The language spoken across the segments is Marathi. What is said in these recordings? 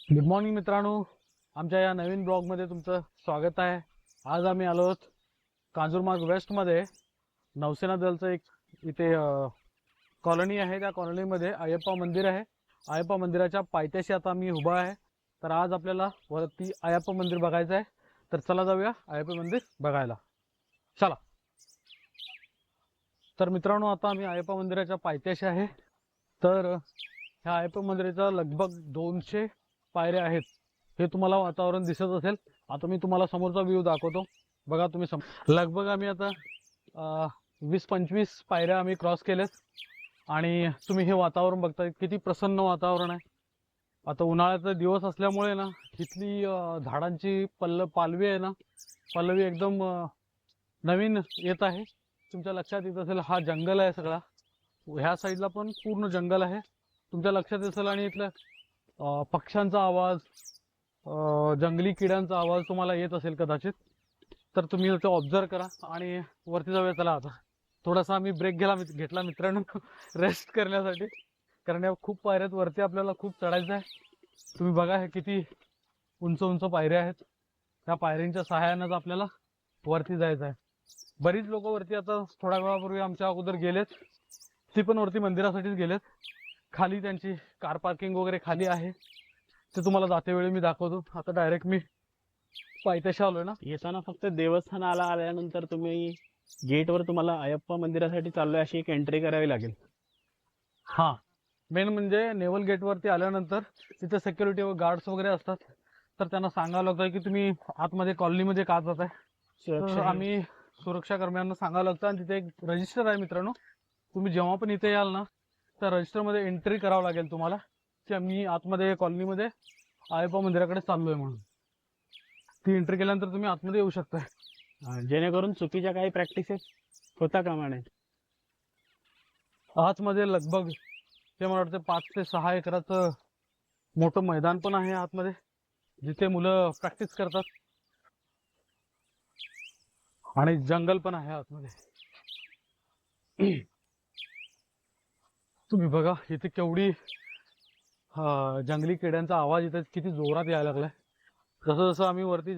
गुड मॉर्निंग मित्रांनो, आमच्या या नवीन ब्लॉगमध्ये तुमचं स्वागत आहे। आज आम्ही आलो आहोत कांजूरमार्ग वेस्टमध्ये नौसेना दलचं एक इथे कॉलनी आहे। त्या कॉलनीमध्ये अयप्पा मंदिर आहे। अयप्पा मंदिराच्या पायथ्याशी आता मी उभा आहे। तर आज आपल्याला वरती अयप्पा मंदिर बघायचं आहे। तर चला जाऊया अयप्पा मंदिर बघायला, चला। तर मित्रांनो, आता आम्ही अयप्पा मंदिराच्या पायथ्याशी आहे। तर ह्या अयप्पा मंदिराचा लगभग 200 पायऱ्या आहेत। हे तुम्हाला वातावरण दिसत असेल। आता मी तुम्हाला समोरचा व्ह्यू दाखवतो, बघा तुम्ही। लगभग आम्ही आता 20-25 पायऱ्या आम्ही क्रॉस केलेत। आणि तुम्ही हे वातावरण बघताय, किती प्रसन्न वातावरण आहे। आता उन्हाळ्याचा दिवस असल्यामुळे ना, इथली झाडांची पालवी आहे ना, पल्लवी एकदम नवीन येत आहे। तुमच्या लक्षात येत असेल, हा जंगल आहे सगळा। ह्या साईडला पण पूर्ण जंगल आहे, तुमच्या लक्षात असेल। आणि इथलं पक्ष्यांचा आवाज, जंगली किड्यांचा आवाज तुम्हाला येत असेल कदाचित। तर तुम्ही इथे ऑब्झर्व करा आणि वरती जाऊया। चला आता थोडासा आम्ही ब्रेक घेतला मित्रांनो रेस्ट करण्यासाठी, कारण या खूप पायऱ्यात वरती आपल्याला खूप चढायचं आहे। तुम्ही बघा, हे किती उंच उंच पायऱ्या आहेत। त्या पायऱ्यांच्या सहाय्यानेच आपल्याला वरती जायचं आहे। बरीच लोक वरती आता थोड्या वेळापूर्वी आमच्या अगोदर गेलेत, ती पण वरती मंदिरासाठीच गेलेत। खाली त्यांची कार पार्किंग वगैरे खाली आहे, ते तुम्हाला जाते वेळी मी दाखवतो। आता डायरेक्ट मी पायथ्याशी आलोय ना। येताना फक्त देवस्थानाला आल्यानंतर तुम्ही गेटवर तुम्हाला अयप्पा मंदिरासाठी चाललोय अशी एक एंट्री करावी लागेल। हा, मेन म्हणजे नेवल गेट वरती आल्यानंतर तिथे सिक्युरिटी व गार्ड्स वगैरे असतात। तर त्यांना सांगावं लागतं की तुम्ही आतमध्ये कॉलनीमध्ये का जाताय। तर सुरक्षा आम्ही सुरक्षा कर्मचाऱ्यांना सांगावं लागतं। आणि तिथे एक रजिस्टर आहे मित्रांनो, तुम्ही जेव्हा पण इथे याल ना, त्या रजिस्टरमध्ये एंट्री करावं लागेल तुम्हाला, की आम्ही आतमध्ये कॉलनीमध्ये अयप्पा मंदिराकडे चाललोय म्हणून। ती एंट्री केल्यानंतर तुम्ही आतमध्ये येऊ शकताय, जेणेकरून चुकीच्या काही प्रॅक्टिसेस होता कामा नये। आतमध्ये लगभग ते मला वाटतं 5 ते 6 एकराचं मोठं मैदान पण आहे आतमध्ये, जिथे मुलं प्रॅक्टिस करतात। आणि जंगल पण आहे आतमध्ये। तुम्ही बघा इथे केवढी जंगली किड्यांचा आवाज इथे किती जोरात यायला लागलाय। जसं जसं आम्ही वरती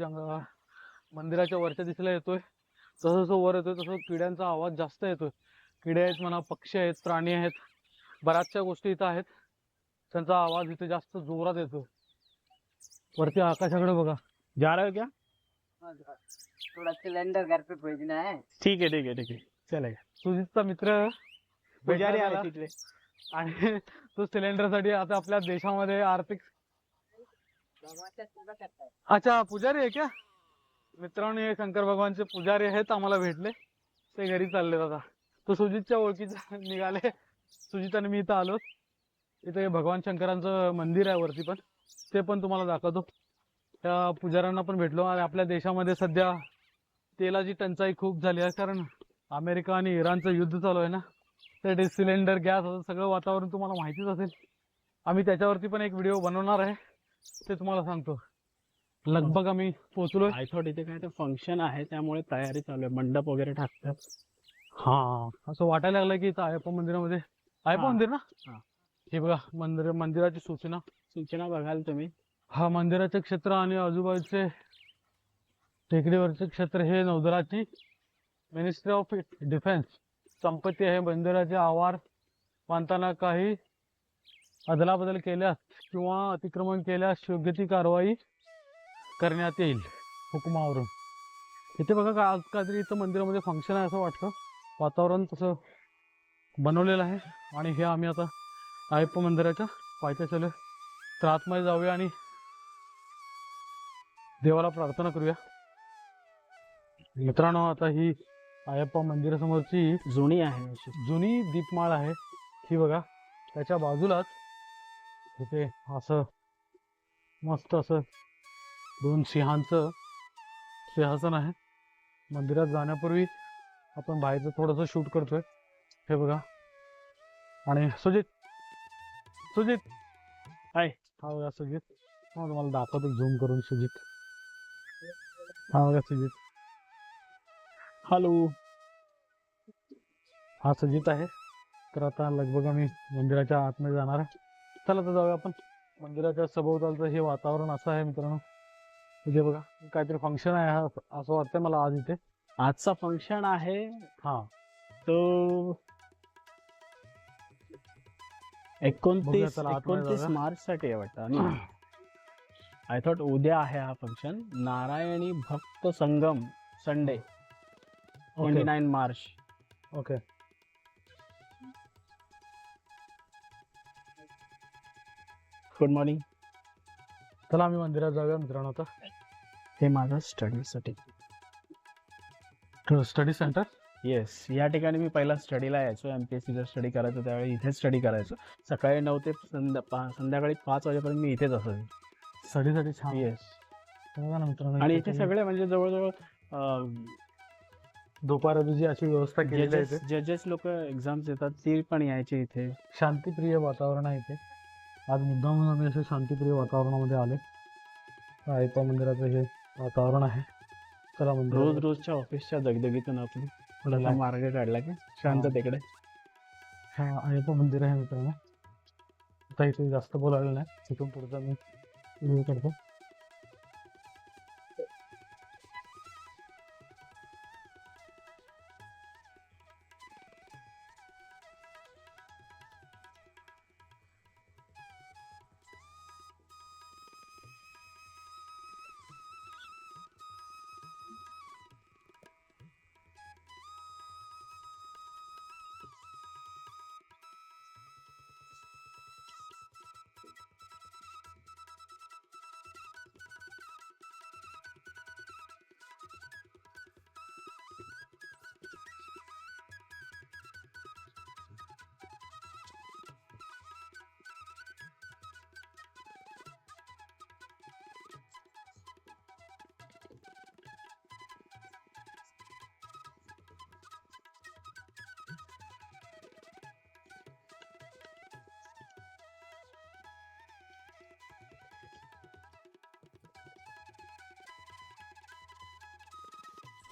मंदिराच्या वरच्या दिशेला येतोय, तसं जसं वर येतोय तसं किड्यांचा आवाज जास्त येतोय। किडे आहेत म्हणा, पक्षी आहेत, प्राणी आहेत, बऱ्याचशा गोष्टी इथं आहेत, त्यांचा आवाज इथे जास्त जोरात येतोय। वरती आकाशाकडे बघा। जा रहे हो क्या? थोड़ा सिलेंडर घर पे भेजना है। ठीक है ठीक है ठीक है, चलेगा। सुजितचा मित्र पुजारी भेटायला आहे आला तिथले। आणि तो सिलेंडरसाठी आता आपल्या देशामध्ये आर्थिक। भगवान सेवा करता है। अच्छा, पुजारी आहे क्या? मित्रांनो, हे शंकर भगवानचे पुजारी आहेत, आम्हाला भेटले, ते घरी चालले। आता तो सुजितच्या ओळखीचा निघाले। सुजित आणि मी इथं आलो। इथे भगवान शंकरांचं मंदिर आहे वरती, पण ते पण तुम्हाला दाखवतो। त्या पुजाऱ्यांना पण भेटलो। आणि आपल्या देशामध्ये सध्या तेलाची टंचाई खूप झाली आहे, कारण अमेरिका आणि इराणचं युद्ध चालू आहे ना। ते सिलेंडर, गॅस, असं सगळं वातावरण तुम्हाला माहितीच असेल। आम्ही त्याच्यावरती पण एक व्हिडिओ बनवणार आहे, ते तुम्हाला सांगतो। लगभग आम्ही पोहोचलोय। आय थॉट इथे काय तर फंक्शन आहे, त्यामुळे तयारी चालू आहे, मंडप वगैरे टाकतात। हा, असं वाटायला लागलं की इथं अयप्पा मंदिरामध्ये, अयप्पा मंदिर ना, हा, हे बघा मंदिराची सूचना। सूचना बघाल तुम्ही। हा मंदिराचे क्षेत्र आणि आजूबाजूचे टेकडीवरचे क्षेत्र हे नौदलाची मिनिस्ट्री ऑफ डिफेन्स संपत्ती आहे। मंदिराचे आवार बांधताना काही अदलाबदल केल्यास किंवा अतिक्रमण केल्यास योग्य ती कारवाई करण्यात येईल हुकुमावरून। इथे बघा का, आज काहीतरी इथं मंदिरामध्ये फंक्शन आहे असं वाटतं, वातावरण तसं बनवलेलं आहे। आणि हे आम्ही आता अयप्पा मंदिराच्या पायथ्याशी आलोय। तर आतमध्ये जाऊया आणि देवाला प्रार्थना करूया। मित्रांनो, आता ही अयप्पा मंदिरासमोरची जुनी आहे अशी। जुनी दीपमाळ आहे ही बघा। त्याच्या बाजूलाच इथे असं मस्त असं 2 सिंहांचं सिंहासन आहे। मंदिरात जाण्यापूर्वी आपण बाहेरचं थोडंसं शूट करतोय, हे बघा। आणि सुजित हाय, हा बघा सुजित, हा तुम्हाला दाखवतो झूम करून। सुजित, हा बघा सुजित, हॅलो। हा सुजित आहे। तर आता लगभग आम्ही मंदिराच्या आतमध्ये जाणार आहे। चला तर जाऊया आपण। मंदिराच्या सभोवतालचं हे वातावरण असं आहे मित्रांनो. इथे बघा काहीतरी फंक्शन आहे असं वाटतंय मला आज इथे. आजचा फंक्शन आहे हा तो बघूया, चला आतमध्ये 29 जाऊया. मार्च साठी आहे वाटतं. आणि आय थॉट उद्या आहे हा function. Narayani Bhakt Sangam Sunday 29 March. Okay. Good morning. चला आम्ही मंदिरात जाऊया मित्रांनो आता. हे माझं स्टडीसाठी. Study centre. येस, या ठिकाणी मी पहिला स्टडीला यायचो. MPSCचा स्टडी करायचो त्यावेळी इथेच स्टडी करायचो. सकाळी 9 ते संध्याकाळी 5 वाजेपर्यंत मी इथेच असायचो. स्टडीसाठी छान. येस. बघा ना मित्रांनो, आणि इथे सगळे म्हणजे जवळजवळ दुपारची अशी व्यवस्था केलेली आहे इथे. जजेस लोक एक्झाम्स देतात ते पण यायचे इथे. शांतिप्रिय वातावरण आहे इथे. आज मुद्दाम आम्ही असे शांतिप्रिय वातावरणामध्ये आले. अयप्पा मंदिराचं हे वातावरण आहे. चला मंदिर रोजच्या ऑफिसच्या दगदगीतून आपण थोडासा Relax. मार्ग काढला की शांततेकडे. हा अयप्पा मंदिर आहे मित्रांनो. आता इथे जास्त बोलायला नाही, तिथून पुढचा मी व्हिडिओ करतो.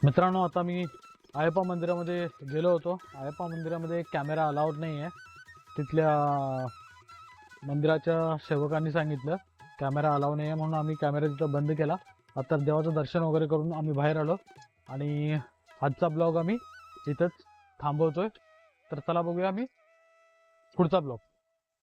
मित्रांनो आता मी अयप्पा मंदिरामध्ये गेलो होतो. अयप्पा मंदिरामध्ये कॅमेरा अलाउड नाही आहे. तिथल्या मंदिराच्या सेवकांनी सांगितलं कॅमेरा अलाव नाही आहे, म्हणून आम्ही कॅमेरा तिथं बंद केला. आता देवाचं दर्शन वगैरे करून आम्ही बाहेर आलो आणि आजचा ब्लॉग आम्ही इथंच थांबवतोय. तर चला बघूया आम्ही पुढचा ब्लॉग.